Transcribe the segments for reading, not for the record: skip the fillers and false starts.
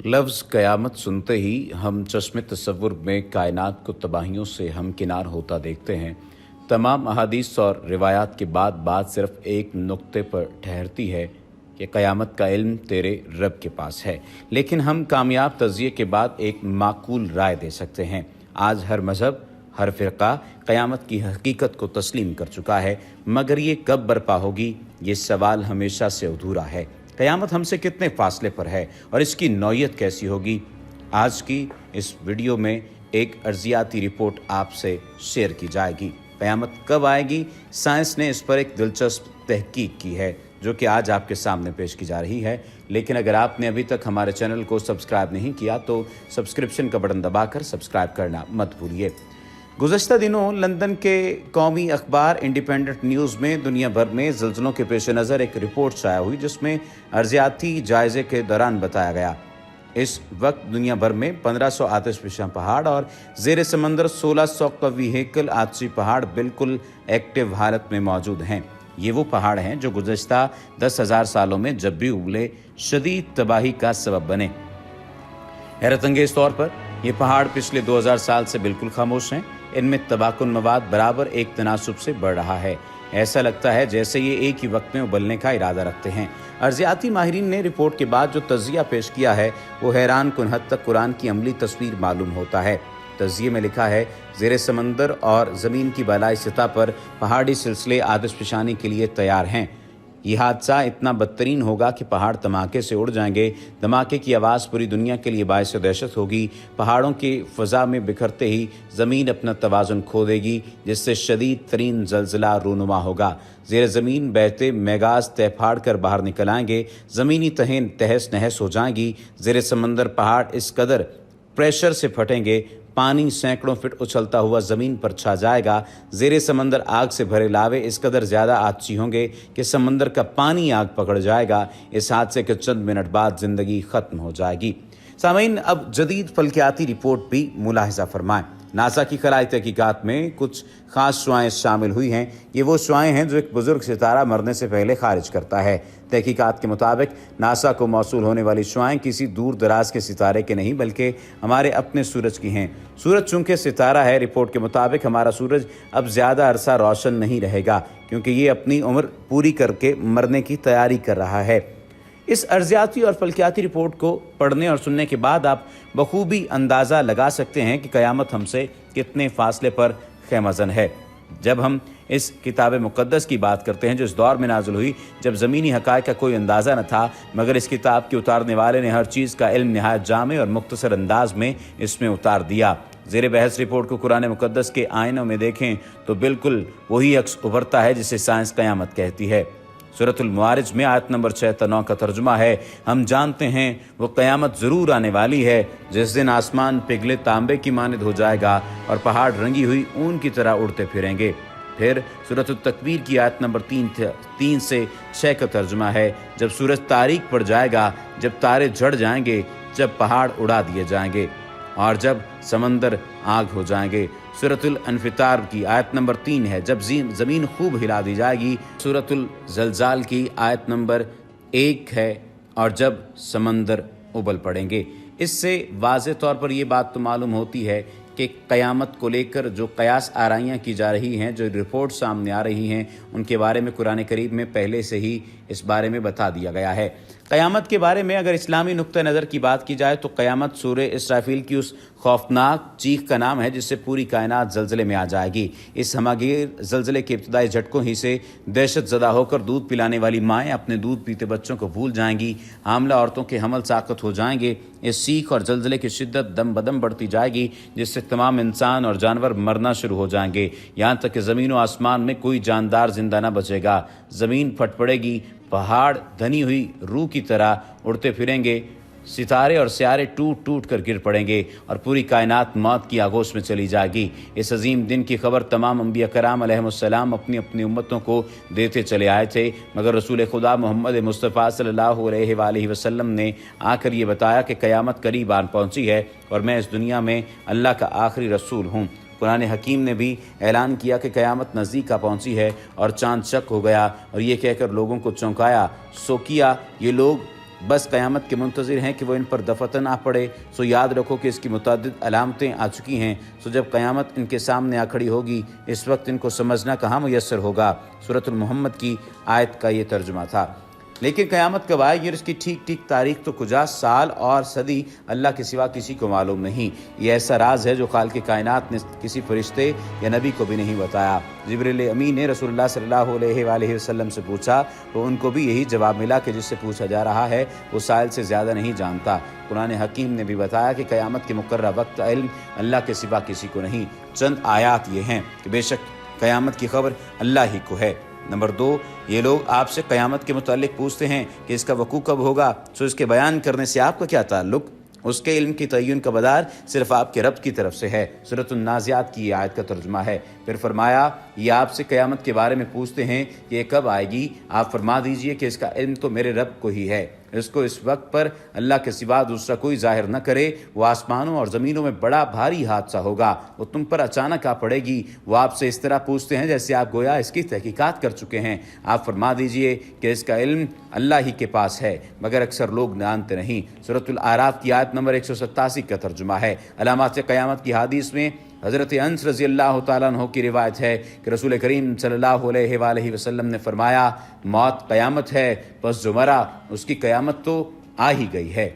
लफ्ज़ क़यामत सुनते ही हम चश्मे तसव्वुर में कायनात को तबाहियों से हमकिनार होता देखते हैं। तमाम अहादीस और रिवायात के बाद बात सिर्फ़ एक नुक्ते पर ठहरती है कि क़यामत का इल्म तेरे रब के पास है। लेकिन हम कामयाब तज़किये के बाद एक माकूल राय दे सकते हैं। आज हर मज़हब, हर फ़िरक़ा क़यामत की हकीकत को तस्लीम कर चुका है, मगर ये कब बर्पा होगी, ये सवाल हमेशा से अधूरा है। क़यामत हमसे कितने फ़ासले पर है और इसकी नौयत कैसी होगी? आज की इस वीडियो में एक अर्जियाती रिपोर्ट आपसे शेयर की जाएगी। क़यामत कब आएगी? साइंस ने इस पर एक दिलचस्प तहकीक की है, जो कि आज आपके सामने पेश की जा रही है। लेकिन अगर आपने अभी तक हमारे चैनल को सब्सक्राइब नहीं किया तो सब्सक्रिप्शन का बटन दबाकर सब्सक्राइब करना मत भूलिए। गुज़श्ता दिनों लंदन के कौमी अखबार इंडिपेंडेंट न्यूज़ में दुनिया भर में ज़ल्ज़लों के पेश नज़र एक रिपोर्ट शाया हुई, जिसमें अर्जियाती जायज़े के दौरान बताया गया इस वक्त दुनिया भर में 1500 आतिशफ़शा पहाड़ और ज़ेर समंदर 1600 कवी हैकल आतिशी पहाड़ बिल्कुल एक्टिव हालत में मौजूद हैं। ये वो पहाड़ हैं जो गुज़श्ता 10,000 सालों में जब भी उगले शदीद तबाही का सबब बने। हैरत अंगेज़ तौर पर ये पहाड़ पिछले 2000 साल से बिल्कुल खामोश हैं। इनमें तबाकुन मवाद बराबर एक तनासुब से बढ़ रहा है। ऐसा लगता है जैसे ये एक ही वक्त में उबलने का इरादा रखते हैं। अर्जियाती माहिरीन ने रिपोर्ट के बाद जो तज़किया पेश किया है वो हैरान कुन हद तक कुरान की अमली तस्वीर मालूम होता है। तज़किये में लिखा है, ज़ेरे समंदर और ज़मीन की बालाई सतह पर पहाड़ी सिलसिले आतिशफ़शानी के लिए तैयार हैं। ये हादसा इतना बदतरीन होगा कि पहाड़ धमाके से उड़ जाएंगे। धमाके की आवाज़ पूरी दुनिया के लिए बायस दहशत होगी। पहाड़ों की फ़ज़ा में बिखरते ही ज़मीन अपना तवाज़ुन खो देगी, जिससे शदीद तरीन ज़लज़ला रूनुमा होगा। ज़ेर ज़मीन बहते मेगाज़ तय फाड़ कर बाहर निकल आएंगे। ज़मीनी तहें तहस नहस हो जाएंगी। ज़ेर समंदर पहाड़ इस कदर प्रेशर से फटेंगे, पानी सैकड़ों फीट उछलता हुआ ज़मीन पर छा जाएगा। ज़ेरे समंदर आग से भरे लावे इस कदर ज़्यादा आतिशी होंगे कि समंदर का पानी आग पकड़ जाएगा। इस हादसे के चंद मिनट बाद ज़िंदगी ख़त्म हो जाएगी। सामीन, अब जदीद फल्कियाती रिपोर्ट भी मुलाहिज़ा फरमाएं। नासा की खलाई तहकीकात में कुछ ख़ास शुआएँ शामिल हुई हैं। ये वो शुआएँ हैं जो एक बुज़ुर्ग सितारा मरने से पहले खारिज करता है। तहकीकात के मुताबिक नासा को मौसूल होने वाली शुआएँ किसी दूर दराज के सितारे के नहीं, बल्कि हमारे अपने सूरज की हैं। सूरज चूँकि सितारा है, रिपोर्ट के मुताबिक हमारा सूरज अब ज़्यादा अरसा रोशन नहीं रहेगा, क्योंकि ये अपनी उम्र पूरी करके मरने की तैयारी कर रहा है। इस अर्जियाती और फल्कियाती रिपोर्ट को पढ़ने और सुनने के बाद आप बखूबी अंदाज़ा लगा सकते हैं कि क़यामत हमसे कितने फ़ासले पर ख़ैमज़न है। जब हम इस किताब मुक़द्दस की बात करते हैं जो इस दौर में नाज़िल हुई जब ज़मीनी हक़ाइक़ का कोई अंदाज़ा न था, मगर इस किताब के उतारने वाले ने हर चीज़ का इल्म नहायत जामे और मुख्तसर अंदाज में इसमें उतार दिया। ज़ेर बहस रिपोर्ट को कुरान मुक़द्दस के आइनों में देखें तो बिल्कुल वही अक्स उभरता है जिसे साइंस क़यामत कहती है। सूरतुल मुआरिज में आयत नंबर 6 ta 9 का तर्जुमा है, हम जानते हैं वो क़यामत ज़रूर आने वाली है जिस दिन आसमान पिघले तांबे की मानद हो जाएगा और पहाड़ रंगी हुई ऊन की तरह उड़ते फिरेंगे। फिर सूरतुल तकवीर की आयत नंबर 3 से 6 का तर्जुमा है, जब सूरज तारीक पड़ जाएगा, जब तारे झड़ जाएंगे, जब पहाड़ उड़ा दिए जाएंगे और जब समंदर आग हो जाएंगे। सूरतुल अनफितार की आयत नंबर 3 है, जब ज़मीन खूब हिला दी जाएगी। सूरतुल ज़लज़ाल की आयत नंबर 1 है, और जब समंदर उबल पड़ेंगे। इससे वाज़े तौर पर ये बात तो मालूम होती है कि क़यामत को लेकर जो क़यास आराइयाँ की जा रही हैं, जो रिपोर्ट सामने आ रही हैं, उनके बारे में कुरान करीम में पहले से ही इस बारे में बता दिया गया है। क़यामत के बारे में अगर इस्लामी नुक्ता नज़र की बात की जाए तो क़यामत सूरह इसराफील की उस खौफनाक चीख का नाम है जिससे पूरी कायनात ज़लज़ले में आ जाएगी। इस हमागीर ज़लज़ले के इब्तदाई झटकों ही से दहशत ज़दा होकर दूध पिलाने वाली माएँ अपने दूध पीते बच्चों को भूल जाएंगी। हामला औरतों के हमल साक़त हो जाएंगे। इस चीख और ज़लज़ले की शिद्दत दम बदम बढ़ती जाएगी, जिससे तमाम इंसान और जानवर मरना शुरू हो जाएंगे, यहाँ तक कि ज़मीन व आसमान में कोई जानदार जिंदा न बचेगा। ज़मीन फट पड़ेगी, पहाड़ धनी हुई रूह की तरह उड़ते फिरेंगे, सितारे और सियारे टूट टूट कर गिर पड़ेंगे और पूरी कायनात मौत की आगोश में चली जाएगी। इस अजीम दिन की खबर तमाम अंबिया कराम अलैहिमुस्सलाम अपनी अपनी उम्मतों को देते चले आए थे, मगर रसूल खुदा मोहम्मद मुस्तफ़ा सल्लल्लाहु अलैहि वसल्लम ने आकर ये बताया कि क़यामत करीब आन पहुँची है और मैं इस दुनिया में अल्लाह का आखिरी रसूल हूँ। कुरान हकीम ने भी ऐलान किया कि क़यामत नज़दीक आ पहुँची है और चाँद शक हो गया और ये कहकर लोगों को चौंकाया। सो किया ये लोग बस क़यामत के मुंतज़िर हैं कि वो इन पर दफ़तन आ पड़े। सो याद रखो कि इसकी मुतअद्दिद अलामतें आ चुकी हैं। सो जब क़यामत इनके सामने आ खड़ी होगी, इस वक्त इनको समझना कहाँ मुयस्सर होगा। सूरतुल मुहम्मद की आयत का ये तर्जुमा था। लेकिन क़यामत कब आएगी और इसकी ठीक ठीक तारीख तो कुजा, साल और सदी अल्लाह के सिवा किसी को मालूम नहीं। ये ऐसा राज है जो खालिक़ कायनात ने किसी फरिश्ते या नबी को भी नहीं बताया। जिब्रील अमीन ने रसूलुल्लाह सल्लल्लाहु अलैहि वसल्लम से पूछा तो उनको भी यही जवाब मिला कि जिससे पूछा जा रहा है वो साइल से ज़्यादा नहीं जानता। कुरान हकीम ने भी बताया कि क़यामत के मुकर्रर वक्त का इल्म अल्लाह के सिवा किसी को नहीं। चंद आयात ये हैं कि बेशक क़यामत की खबर अल्लाह ही को है। नंबर 2, ये लोग आपसे क़यामत के मुतालिक पूछते हैं कि इसका वकू कब होगा। सो इसके बयान करने से आपका क्या ताल्लुक़। उसके इल्म की तय्युन का बदार सिर्फ आपके रब की तरफ से है। सूरतुन नाज़ियात की ये आयत का तर्जुमा है। फिर फरमाया, ये आपसे क़यामत के बारे में पूछते हैं कि ये कब आएगी। आप फरमा दीजिए कि इसका इल्म तो मेरे रब को ही है। इसको इस वक्त पर अल्लाह के सिवा दूसरा कोई जाहिर न करे। वो आसमानों और ज़मीनों में बड़ा भारी हादसा होगा, वो तुम पर अचानक आ पड़ेगी। वो आपसे इस तरह पूछते हैं जैसे आप गोया इसकी तहकीकात कर चुके हैं। आप फरमा दीजिए कि इसका इल्म अल्लाह ही के पास है, मगर अक्सर लोग जानते नहीं। सूरतुल आराफ की आयत नंबर 187 का तर्जुमा है। अलामात क़यामत की हदीस में हज़रत अनस रज़ी अल्लाह तआला अन्हु की रिवायत है कि रसूल करीम सल्लल्लाहु अलैहि वसल्लम ने फरमाया, मौत क़यामत है, बस जो मरा उसकी क़यामत तो आ ही गई है।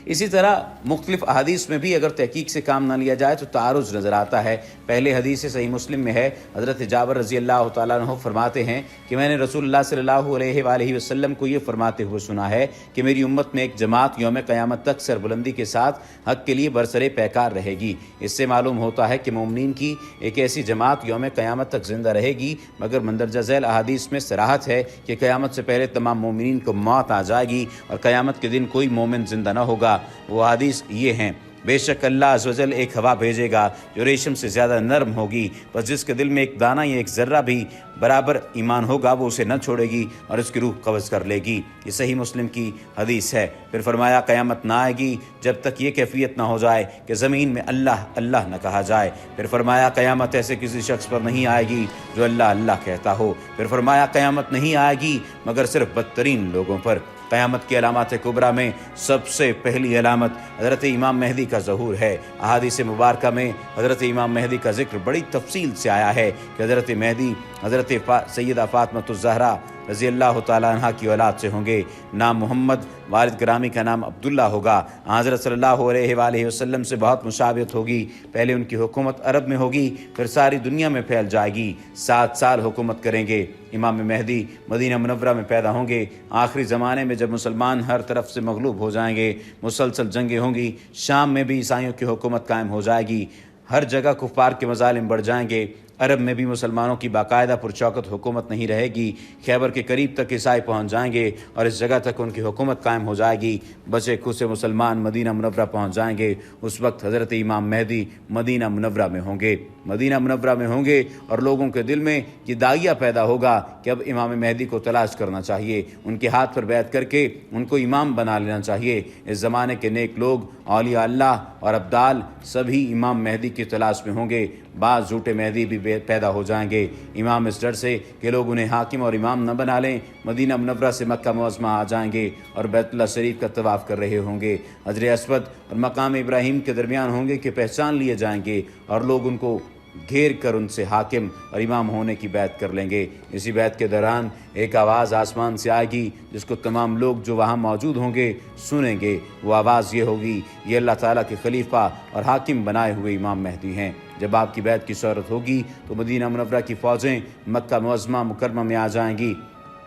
इसी तरह मुख्तलिफ अहादीस में भी अगर तहकीक से काम न लिया जाए तो तारुज़ नज़र आता है। पहले हदीस सही मुस्लिम में है, हज़रत जाबिर रज़ी अल्लाह तआला अन्हु फरमाते हैं कि मैंने रसूलुल्लाह सल्लल्लाहु अलैहि वसल्लम को ये फरमाते हुए सुना है कि मेरी उम्मत में एक जमात यौम क़यामत तक सरबुलंदी के साथ हक़ के लिए बरसरे पैकार रहेगी। इससे मालूम होता है कि मोमिनीन की एक ऐसी जमात यौम क़यामत तक ज़िंदा रहेगी, मगर मंदरजा झैल अहादीस में सराहत है कि क़यामत से पहले तमाम मोमिनीन को मौत आ जाएगी और क़यामत के दिन कोई मोमिन ज़िंदा न होगा। वो हदीस ये हैं, बेशक अल्लाह अज़्ज़ व जल एक हवा भेजेगा जो रेशम से ज़्यादा नरम होगी, बस जिसके दिल में एक दाना या एक ज़र्रा भी बराबर ईमान होगा वो उसे न छोड़ेगी और उसकी रूह कब्ज़ कर लेगी। ये सही मुस्लिम की हदीस है। फिर फरमाया, क़यामत ना आएगी जब तक ये कैफियत ना हो जाए कि ज़मीन में अल्लाह अल्लाह न कहा जाए। फिर फरमाया, क़यामत ऐसे किसी शख्स पर नहीं आएगी जो अल्लाह अल्लाह कहता हो। फिर फरमाया, क़यामत नहीं आएगी मगर सिर्फ बदतरीन लोगों पर। क़यामत की अलामत कुबरा में सबसे पहली अलामत हज़रत इमाम मेहदी का ज़हूर है। अहादीस मुबारका में हज़रत इमाम मेहदी का ज़िक्र बड़ी तफसील से आया है कि हज़रत मेहदी हज़रत सैयदा फ़ातिमा ज़हरा रज़ी अल्लाह तआला अन्हा की औलाद से होंगे। नाम मोहम्मद, वालिद ग्रामी का नाम अब्दुल्ला होगा। हज़रत सल्लल्लाहु अलैहि वसल्लम से बहुत मुशाबियत होगी। पहले उनकी हुकूमत अरब में होगी, फिर सारी दुनिया में फैल जाएगी। 7 साल हुकूमत करेंगे। इमाम मेहदी मदीना मुनव्वरा में पैदा होंगे। आखिरी ज़माने में जब मुसलमान हर तरफ से मगलूब हो जाएंगे, मुसलसल जंगें होंगी, शाम में भी ईसाइयों की हुकूमत कायम हो जाएगी, हर जगह कुफ़ार के मज़ालिम बढ़ जाएंगे। अरब में भी मुसलमानों की बाकायदा पुरचौकत हुकूमत नहीं रहेगी। खैबर के करीब तक ईसाई पहुँच जाएंगे और इस जगह तक उनकी हुकूमत कायम हो जाएगी। बचे खुसे मुसलमान मदीना मुनव्वरा पहुँच जाएंगे। उस वक्त हज़रत इमाम मेहदी मदीना मुनव्वरा में होंगे। मदीना मुनव्वरा में होंगे और लोगों के दिल में ये दागिया पैदा होगा कि अब इमाम मेहदी को तलाश करना चाहिए, उनके हाथ पर बैत करके उनको इमाम बना लेना चाहिए। इस ज़माने के नेक लोग, औलिया अल्लाह और अब्दाल सभी इमाम मेहदी की तलाश में होंगे। बाज़ झूठे मेहदी भी पैदा हो जाएंगे। इमाम इस डर से कि लोग उन्हें हाकिम और इमाम न बना लें, मदीना मुनव्वरा से मक्का मुअज़्ज़मा आ जाएंगे और बैतुल्लाह शरीफ का तवाफ़ कर रहे होंगे। हजर अस्वद और मकाम इब्राहिम के दरमियान होंगे कि पहचान लिए जाएंगे और लोग उनको घेर कर उनसे हाकिम और इमाम होने की बैत कर लेंगे। इसी बैत के दौरान एक आवाज़ आसमान से आएगी जिसको तमाम लोग जो वहाँ मौजूद होंगे सुनेंगे। वो आवाज़ ये होगी, ये अल्लाह ताला के खलीफा और हाकिम बनाए हुए इमाम मेहदी हैं। जब आपकी बैत की शौरत होगी तो मदीना मुनव्वरा की फ़ौजें मक्का मुअज़्ज़मा मुकर्रमा में आ जाएंगी।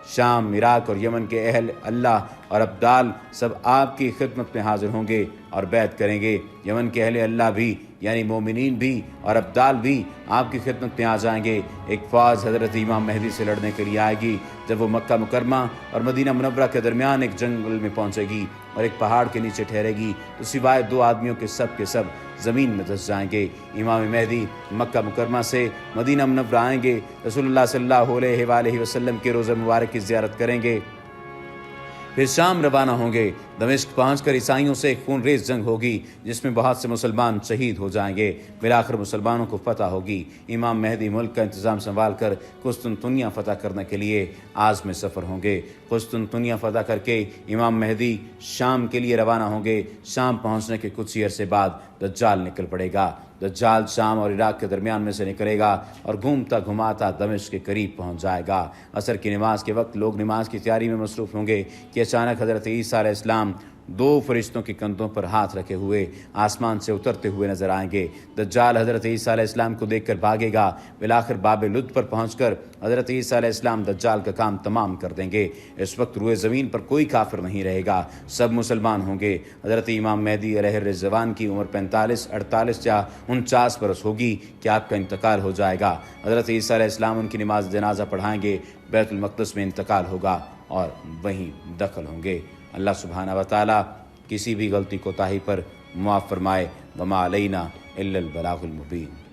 शाम, इराक और यमन के अहल अल्लाह और अब्दाल सब आपकी खिदमत में हाजिर होंगे और बैत करेंगे। यमन के अहल अल्लाह भी यानी मोमिनीन भी और अब्दाल भी आपकी खिदमत में आ जाएंगे। एक फ़ौज हज़रत इमाम मेहदी से लड़ने के लिए आएगी। जब वो मक्का मुकरमा और मदीना मुनव्वरा के दरमियान एक जंगल में पहुंचेगी और एक पहाड़ के नीचे ठहरेगी तो सिवाय 2 आदमियों के सब ज़मीन में धंस जाएंगे। इमाम मेहदी मक्का मुकरमा से मदीना मुनव्वरा आएंगे, रसूलुल्लाह सल्लल्लाहु अलैहि वसल्लम के रोज़ा मुबारक की ज़ियारत करेंगे, फिर शाम रवाना होंगे। दमिश्क पहुंचकर ईसाइयों से एक खूनरेज जंग होगी जिसमें बहुत से मुसलमान शहीद हो जाएंगे। फिर आखिर मुसलमानों को फतह होगी। इमाम मेहदी मुल्क का इंतजाम संभाल कर कुस्तुनतुनिया फतह करने के लिए आज में सफ़र होंगे। कुस्तुनतुनिया फतह करके इमाम मेहदी शाम के लिए रवाना होंगे। शाम पहुंचने के कुछ ही अरसे बाद दज्जाल निकल पड़ेगा। दज्जाल शाम और इराक के दरमियान में से निकलेगा और घूमता घुमाता दमिश्क के करीब पहुंच जाएगा। असर की नमाज के वक्त लोग नमाज की तैयारी में मसरूफ़ होंगे कि अचानक हज़रत ईसा अलैहिस्सलाम दो फरिश्तों के कंधों पर हाथ रखे हुए आसमान से उतरते हुए नजर आएंगे। दज्जाल हज़रत ईसा अलैहिस्सलाम को देखकर भागेगा। बिलाखिर बाब लुद पर पहुंचकर हज़रत ईसा अलैहिस्सलाम दज्जाल का काम तमाम कर देंगे। इस वक्त रुए ज़मीन पर कोई काफिर नहीं रहेगा, सब मुसलमान होंगे। हज़रत इमाम मेहदी अलैहिर्रिज़वान की उम्र 45, 48 या 49 बरस होगी कि आपका इंतकाल हो जाएगा। हज़रत ईसा अलैहिस्सलाम उनकी नमाज जनाजा पढ़ाएंगे। बैतुल मक़दस में इंतकाल होगा और वहीं दखल होंगे। अल्लाह सुब्हानहू व तआला किसी भी गलती कोताही पर मुआफ़ फरमाए। वमा अलैना इल्लल बलागुल मुबीन।